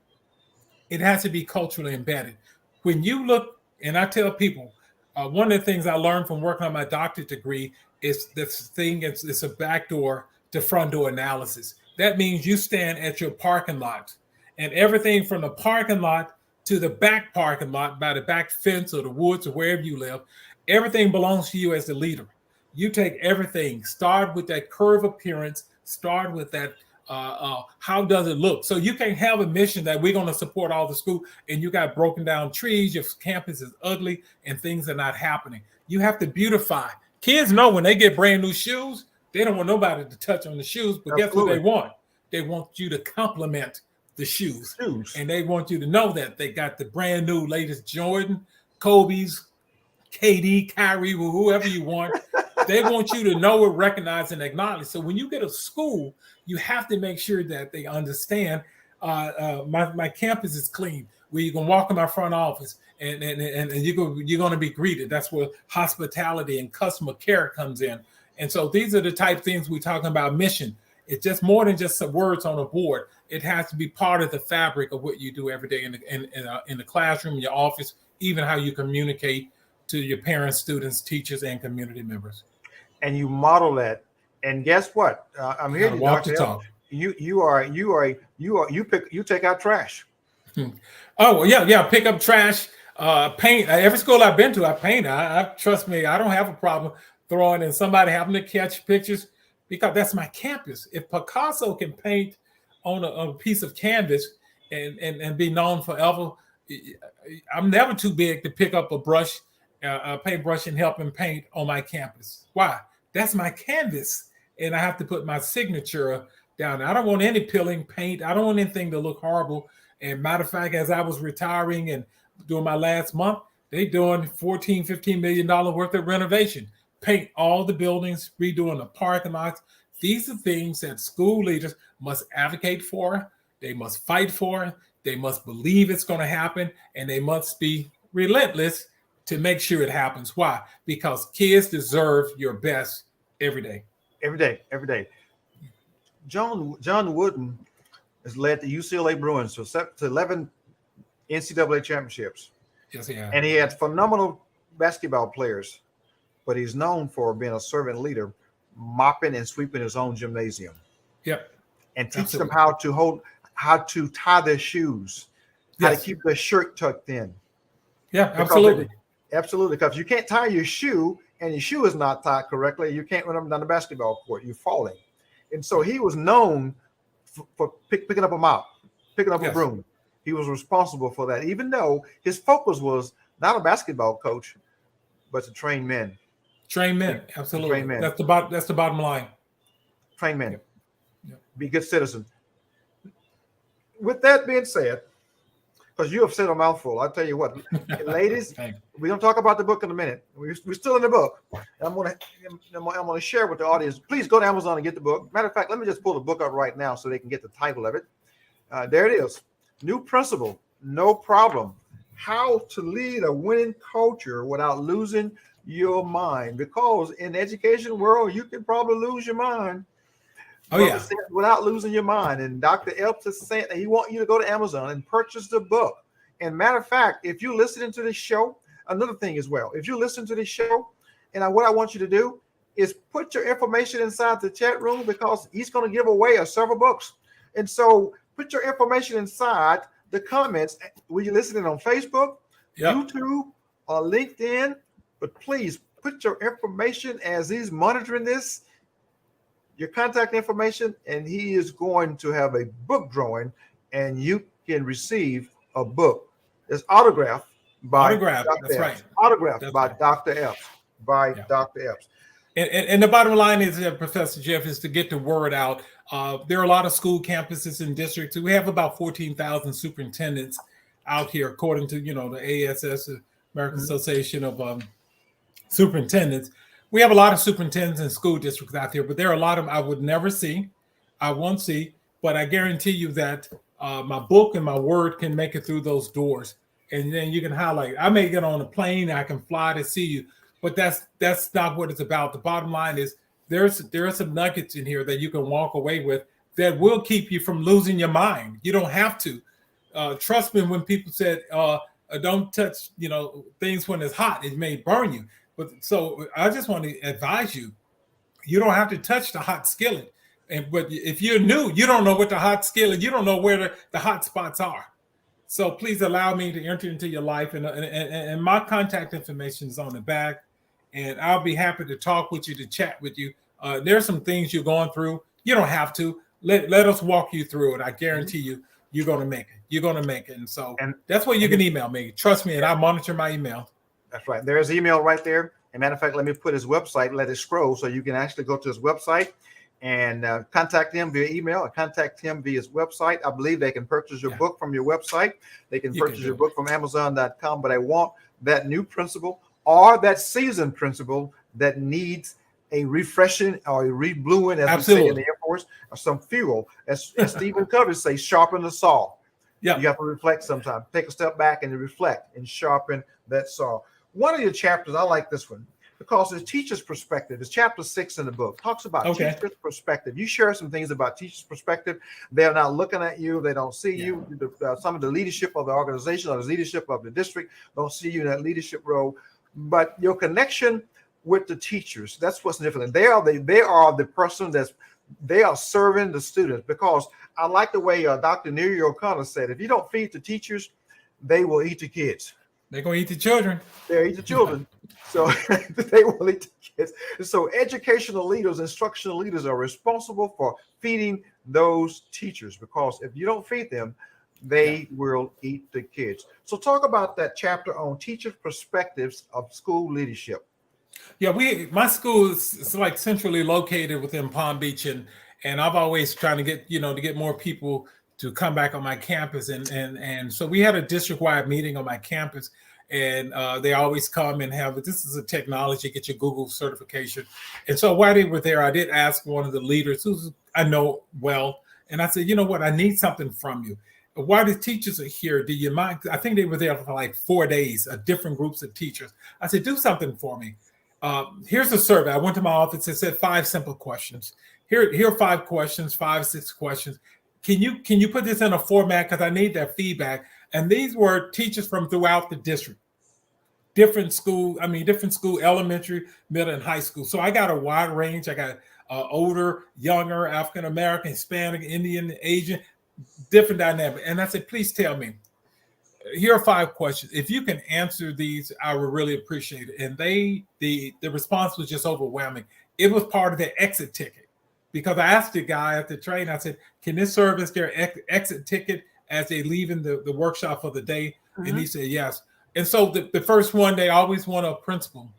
It has to be culturally embedded. When you look, and I tell people, one of the things I learned from working on my doctorate degree is this thing, it's a backdoor to front door analysis. That means you stand at your parking lot, and everything from the parking lot to the back parking lot by the back fence or the woods or wherever you live, everything belongs to you as the leader. You take everything, start with that curve appearance, start with that how does it look? So you can't have a mission that we're going to support all the school and you got broken down trees, your campus is ugly and things are not happening. You have to beautify. Kids know when they get brand new shoes, they don't want nobody to touch on the shoes, but guess what they want? They want you to compliment the shoes. And they want you to know that they got the brand new latest Jordan, Kobe's, KD, Kyrie, whoever you want. They want you to know it, recognize, and acknowledge. So when you get a school, you have to make sure that they understand my campus is clean, where you can walk in my front office and you're going to be greeted. That's where hospitality and customer care comes in. And so these are the type of things we're talking about mission. It's just more than just some words on a board. It has to be part of the fabric of what you do every day in the classroom, in your office, even how you communicate to your parents, students, teachers, and community members. And you model that. And guess what? I'm here to walk the talk. You take out trash. Oh yeah. Pick up trash, paint. Every school I've been to, I paint. I trust me, I don't have a problem throwing in somebody having to catch pictures because that's my campus. If Picasso can paint on a piece of canvas and be known forever, I'm never too big to pick up a brush, a paintbrush, and help him paint on my campus. Why? That's my canvas, and I have to put my signature down. I don't want any peeling paint. I don't want anything to look horrible. And matter of fact, as I was retiring and doing my last month, they doing $14-15 million worth of renovation, paint all the buildings, redoing the parking lots, These are things that school leaders must advocate for. They must fight for. They must believe it's going to happen, and they must be relentless to make sure it happens. Why? Because kids deserve your best every day. Every day, every day. John Wooden has led the UCLA Bruins to 11 NCAA championships. Yes, yeah. And he had phenomenal basketball players, but he's known for being a servant leader, mopping and sweeping his own gymnasium. Yep. And teach them how to tie their shoes, how to keep their shirt tucked in. Yeah, absolutely. Absolutely. Because you can't tie your shoe and your shoe is not tied correctly, you can't run up and down the basketball court. You're falling. And so he was known for picking up a mop, picking up a broom. He was responsible for that, even though his focus was not a basketball coach, but to train men. Train men, absolutely. Train men. That's the bottom line. Train men. Yep. Be a good citizen. With that being said, because you have said a mouthful, I'll tell you what, ladies, we're going to talk about the book in a minute. We're still in the book. I'm going to share with the audience. Please go to Amazon and get the book. Matter of fact, let me just pull the book up right now so they can get the title of it. There it is. New Principle, No Problem. How to lead a winning culture without losing your mind. Because in the education world, you can probably lose your mind. Oh, yeah. Without losing your mind. And Dr. Epps is saying that he wants you to go to Amazon and purchase the book. And matter of fact, if you're listening to this show, another thing as well, if you listen to this show, and what I want you to do is put your information inside the chat room, because he's going to give away several books. And so put your information inside the comments when you're listening on Facebook, YouTube, or LinkedIn. But please put your information as he's monitoring this, your contact information, and he is going to have a book drawing, and you can receive a book. It's autographed by Dr. That's Epps. right. Autographed by Dr. Epps. Dr. Epps. And the bottom line is, Professor Jeff, is to get the word out. There are a lot of school campuses and districts. We have about 14,000 superintendents out here, according to the ASS, American Association of Superintendents. We have a lot of superintendents and school districts out there, but there are a lot of them I would never see, I won't see. But I guarantee you that my book and my word can make it through those doors, and then you can highlight. I may get on a plane, I can fly to see you. But that's not what it's about. The bottom line is there are some nuggets in here that you can walk away with that will keep you from losing your mind. You don't have to. Trust me when people said, don't touch things when it's hot, it may burn you. But so I just want to advise you, you don't have to touch the hot skillet. But if you're new, you don't know what the hot skillet, you don't know where the hot spots are. So please allow me to enter into your life, and my contact information is on the back. And I'll be happy to talk with you, to chat with you. There's some things you're going through. You don't have to. Let us walk you through it. I guarantee you, you're going to make it. You're going to make it. And so that's where you can email me. Trust me, and I monitor my email. That's right. There's email right there. As a matter of fact, let me put his website, let it scroll, so you can actually go to his website and contact him via email or contact him via his website. I believe they can purchase your book from your website. They can purchase your book from Amazon.com, but I want that new principle or that seasoned principle that needs a refreshing or a rebluing, as we say in the Air Force, or some fuel. As Stephen Covey says, sharpen the saw. Yeah, you have to reflect sometimes. Take a step back and reflect and sharpen that saw. One of your chapters, I like this one, because it's teacher's perspective. It's chapter 6 in the book. Talks about teacher's perspective. You share some things about teacher's perspective. They're not looking at you. They don't see you. Some of the leadership of the organization or the leadership of the district don't see you in that leadership role. But your connection with the teachers, that's what's different. They are the person they are serving the students. Because I like the way Dr. Neary O'Connor said, if you don't feed the teachers, they will eat the kids. They're going to eat the children. They'll eat the children. So they will eat the kids. So educational leaders, instructional leaders are responsible for feeding those teachers, because if you don't feed them, they will eat the kids. So talk about that chapter on teachers' perspectives of school leadership. Yeah, my school is like centrally located within Palm Beach, and I've always trying to get more people to come back on my campus, and so we had a district-wide meeting on my campus, And they always come and have, this is a technology, get your Google certification. And so while they were there, I did ask one of the leaders who I know well, and I said, you know what, I need something from you. While the teachers are here, do you mind? I think they were there for like 4 days, different groups of teachers. I said, do something for me. Here's a survey. I went to my office. It said 5 simple questions. Here are 5 questions, 5, 6 questions. Can you put this in a format? Because I need that feedback. And these were teachers from throughout the district, different school, elementary, middle, and high school. So I got a wide range. I got older, younger, African-American, Hispanic, Indian, Asian, different dynamic. And I said, please tell me, here are 5 questions. If you can answer these, I would really appreciate it. And the response was just overwhelming. It was part of their exit ticket. Because I asked the guy at the train, I said, can this serve as their exit ticket as they leaving the workshop for the day? Mm-hmm. And he said, yes. And so the first one, they always want a principal.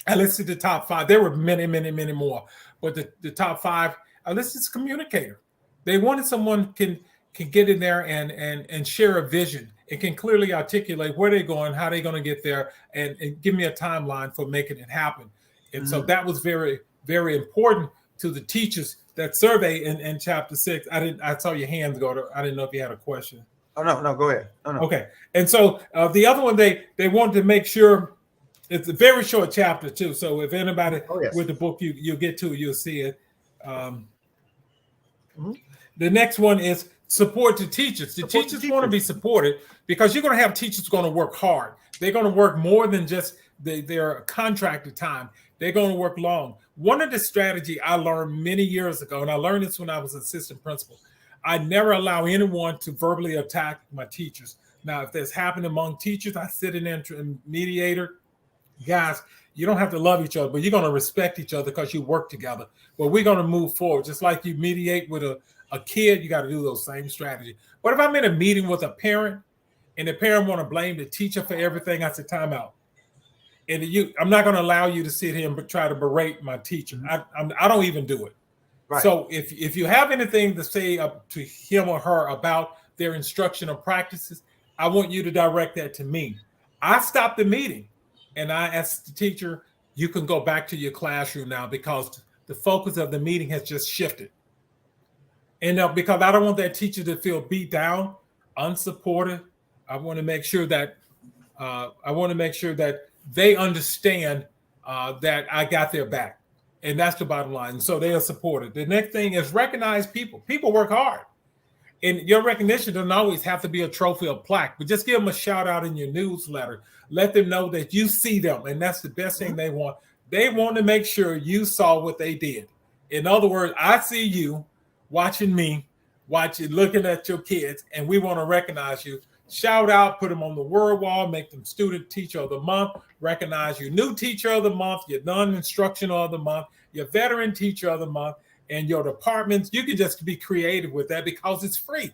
I listed the top 5. There were many, many, many more. But the top 5, I listed as communicator. They wanted someone can get in there and share a vision. It can clearly articulate where they're going, how they're going to get there, and give me a timeline for making it happen. And mm-hmm. So that was very, very important to the teachers. That survey in chapter 6. I saw your hands go to, I didn't know if you had a question. Oh, no, go ahead. Oh, no. Okay. And so the other one, they wanted to make sure, it's a very short chapter too. So if anybody with the book, you'll get to it, you'll see it. Mm-hmm. The next one is support to teachers. The teachers want to be supported because you're going to have teachers going to work hard. They're going to work more than just their contracted time. They're going to work long. One of the strategy I learned many years ago, and I learned this when I was assistant principal, I never allow anyone to verbally attack my teachers. Now, if this happened among teachers, I sit in and mediator. Guys, you don't have to love each other, but you're going to respect each other because you work together. But we're going to move forward. Just like you mediate with a kid, you got to do those same strategies. But if I'm in a meeting with a parent and the parent want to blame the teacher for everything, I said, time out. And I'm not going to allow you to sit here and try to berate my teacher. I don't even do it. Right. So if you have anything to say to him or her about their instructional practices, I want you to direct that to me. I stop the meeting and I ask the teacher, you can go back to your classroom now because the focus of the meeting has just shifted. And because I don't want that teacher to feel beat down, unsupported, I want to make sure that they understand that I got their back. And that's the bottom line. And so they are supported. The next thing is recognize people. People work hard. And your recognition doesn't always have to be a trophy or plaque, but just give them a shout out in your newsletter. Let them know that you see them. And that's the best thing they want. They want to make sure you saw what they did. In other words, I see you watching me, looking at your kids, and we want to recognize you. Shout out, put them on the word wall, make them student teacher of the month, recognize your new teacher of the month, your non-instructional of the month, your veteran teacher of the month, and your departments. You can just be creative with that because it's free.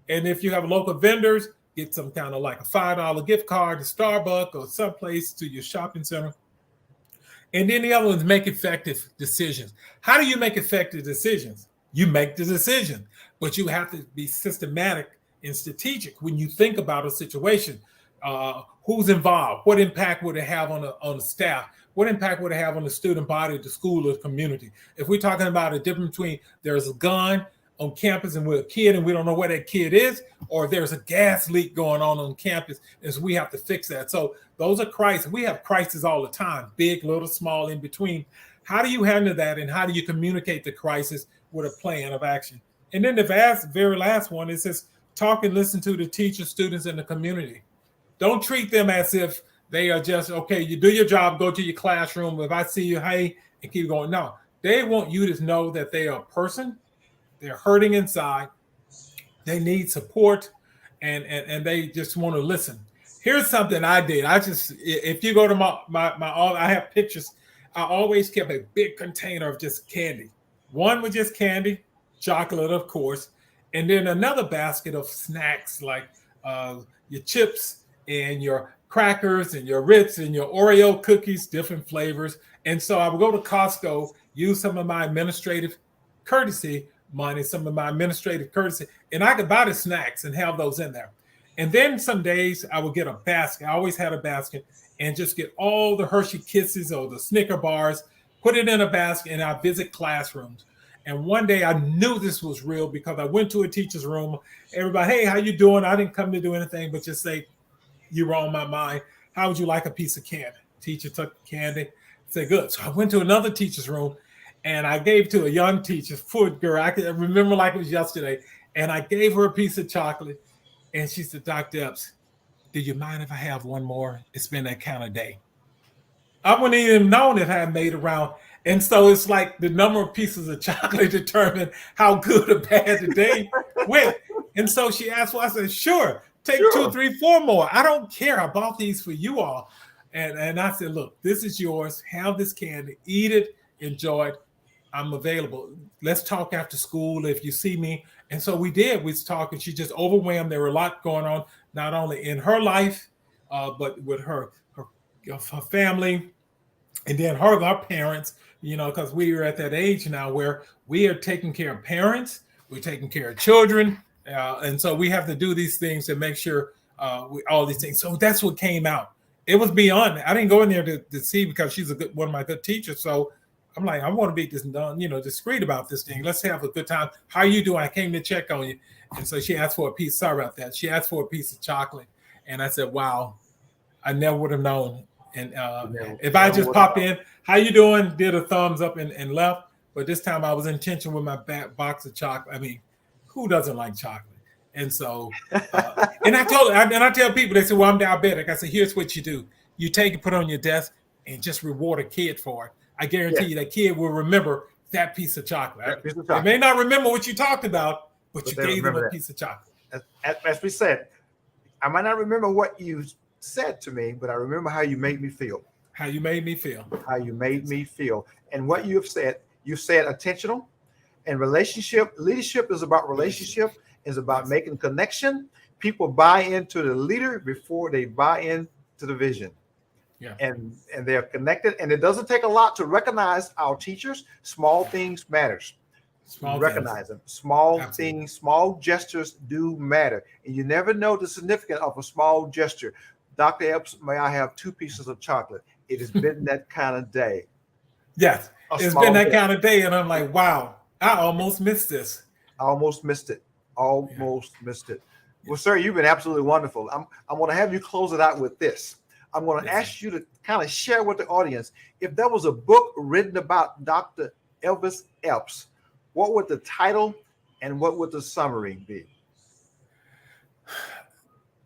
And if you have local vendors, get some kind of like a $5 gift card to Starbucks or someplace to your shopping center. And then the other ones, make effective decisions. How do you make effective decisions? You make the decision, but you have to be systematic and strategic when you think about a situation. Who's involved? What impact would it have on the staff? What impact would it have on the student body, the school, or the community? If we're talking about a difference between there's a gun on campus and we're a kid and we don't know where that kid is, or there's a gas leak going on campus, and so we have to fix that. So those are crises. We have crises all the time, big, little, small, in between. How do you handle that, and how do you communicate the crisis with a plan of action? And then the very last one is this: talk and listen to the teachers, students, and the community. Don't treat them as if they are just, okay, you do your job, go to your classroom. If I see you, hey, and keep going. No, they want you to know that they are a person. They're hurting inside. They need support, and they just want to listen. Here's something I did. If you go to my I have pictures. I always kept a big container of just candy. One was just candy, chocolate, of course, and then another basket of snacks like your chips and your crackers and your Ritz and your Oreo cookies, different flavors. And so I would go to Costco, use some of my administrative courtesy money, and I could buy the snacks and have those in there. And then some days I would get a basket. I always had a basket and just get all the Hershey Kisses or the Snicker bars, put it in a basket, and I visit classrooms. And one day I knew this was real because I went to a teacher's room. Everybody, hey, how you doing? I didn't come to do anything but just say, you were on my mind. How would you like a piece of candy? Teacher took the candy. Said, good. So I went to another teacher's room and I gave to a young teacher, poor girl. I can remember like it was yesterday. And I gave her a piece of chocolate. And she said, Dr. Epps, do you mind if I have one more? It's been that kind of day. I wouldn't even known if I had made around. And so it's like the number of pieces of chocolate determined how good or bad the day went. And so she asked, well, I said, sure, take 2, 3, 4 more. I don't care. I bought these for you all. And I said, look, this is yours. Have this candy, eat it, enjoy it. I'm available. Let's talk after school if you see me. And so we did. We was talking. She just overwhelmed. There were a lot going on, not only in her life, but with her family, and then our parents, because we are at that age now where we are taking care of parents, we're taking care of children. And so we have to do these things to make sure all these things. So that's what came out. It was beyond. I didn't go in there to see because she's one of my good teachers. So I'm like, I want to be discreet about this thing. Let's have a good time. How you doing? I came to check on you. And so she asked for a piece. Sorry about that. She asked for a piece of chocolate. And I said, wow, I never would have known. And if I just popped in, how you doing? Did a thumbs up and left. But this time I was intentional with my box of chocolate. I mean, who doesn't like chocolate? And so, and I tell people, they say, well, I'm diabetic. I say, here's what you do. You take it, put it on your desk, and just reward a kid for it. I guarantee you that kid will remember that piece of chocolate. They may not remember what you talked about, but you gave them a piece of chocolate. As we said, I might not remember what you said to me, but I remember how you made me feel. How you made me feel. How you made me feel. And what you said intentional. And leadership is about relationship, is about making connection. People buy into the leader before they buy into the vision. Yeah. And they're connected. And it doesn't take a lot to recognize our teachers. Small things matters. Recognize them. Small things, small gestures do matter. And you never know the significance of a small gesture. Dr. Epps, may I have 2 pieces of chocolate? It has been that kind of day. Yes, it's been that kind of day. And I'm like, wow, I almost missed this. Missed it. Well, sir, you've been absolutely wonderful. I'm going to have you close it out with this. I'm going to ask you to kind of share with the audience, if there was a book written about Dr. Elvis Epps, what would the title and what would the summary be?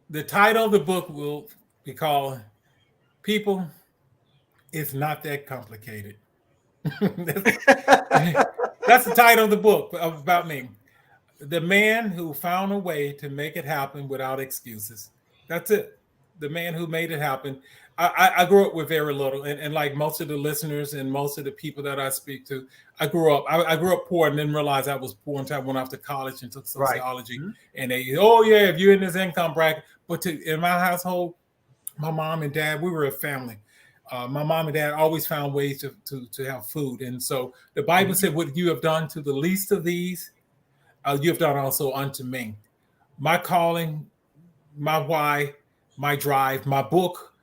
The title of the book will be called People, It's Not That Complicated. That's the title of the book about me. The man who found a way to make it happen without excuses. That's it. The man who made it happen. I grew up with very little, and like most of the listeners and most of the people that I speak to, I grew up poor and didn't realize I was poor until I went off to college and took sociology. Right. And they, if you're in this income bracket. But in my household, my mom and dad, we were a family. My mom and dad always found ways to have food. And so the Bible said, what you have done to the least of these, you have done also unto me. My calling, my why, my drive, my book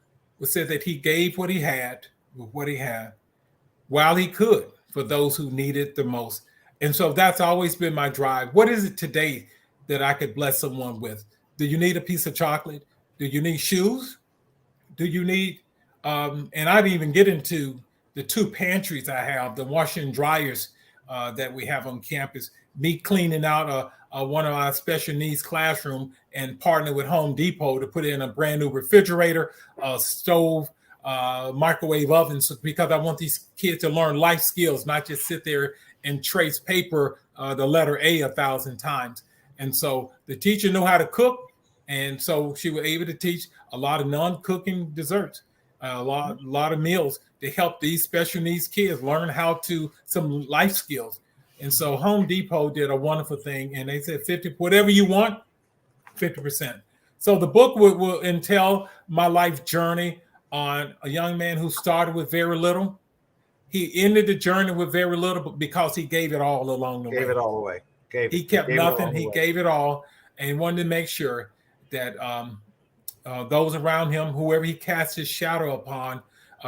said that he gave what he had with what he had while he could for those who needed the most. And so that's always been my drive. What is it today that I could bless someone with? Do you need a piece of chocolate? Do you need shoes? Do you need, and I didn't even get into the 2 pantries I have, the washer and dryers that we have on campus, me cleaning out one of our special needs classroom and partner with Home Depot to put in a brand new refrigerator, stove, microwave oven, because I want these kids to learn life skills, not just sit there and trace paper, the letter A 1,000 times. And so the teacher knew how to cook. And so she was able to teach a lot of non-cooking desserts, a lot of meals to help these special needs kids learn some life skills. And so Home Depot did a wonderful thing, and they said 50, whatever you want, 50%. So the book will entail my life journey on a young man who started with very little. He ended the journey with very little because he gave it all along the way. Gave it all away. He kept nothing. He gave it all and wanted to make sure that those around him, whoever he cast his shadow upon,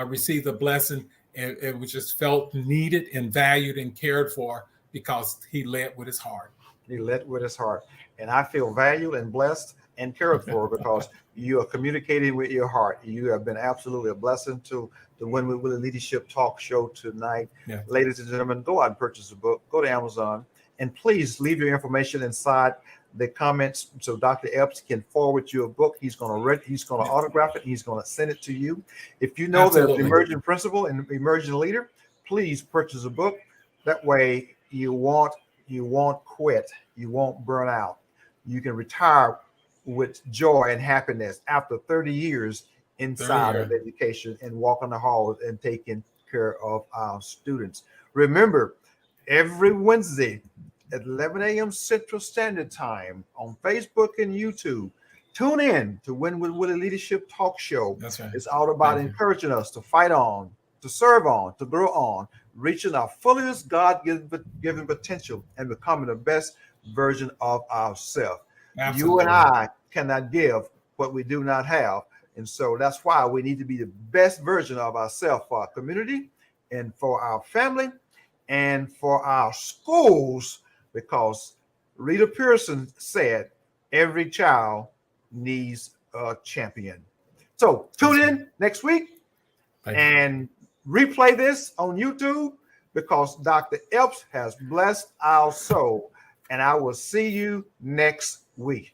received a blessing, and it was just felt needed and valued and cared for because he led with his heart. He led with his heart. And I feel valued and blessed and cared for because you are communicating with your heart. You have been absolutely a blessing to the Win with Willie Leadership Talk Show tonight. Yeah. Ladies and gentlemen, go out and purchase a book. Go to Amazon. And please leave your information inside the comments so Dr. Epps can forward you a book. He's going to autograph it. He's going to send it to you. If you know the emerging principal and emerging leader, please purchase a book. That way you won't quit. You won't burn out. You can retire with joy and happiness after 30 years inside of education and walking the halls and taking care of our students. Remember, every Wednesday at 11 a.m. Central Standard Time on Facebook and YouTube, tune in to Win with Willie Leadership Talk Show. That's right. It's all about encouraging us to fight on, to serve on, to grow on, reaching our fullest God-given potential and becoming the best version of ourselves. You and I cannot give what we do not have. And so that's why we need to be the best version of ourselves for our community and for our family and for our schools, because Rita Pearson said every child needs a champion. So tune in next week and replay this on YouTube, because Dr. Epps has blessed our soul. And I will see you next week.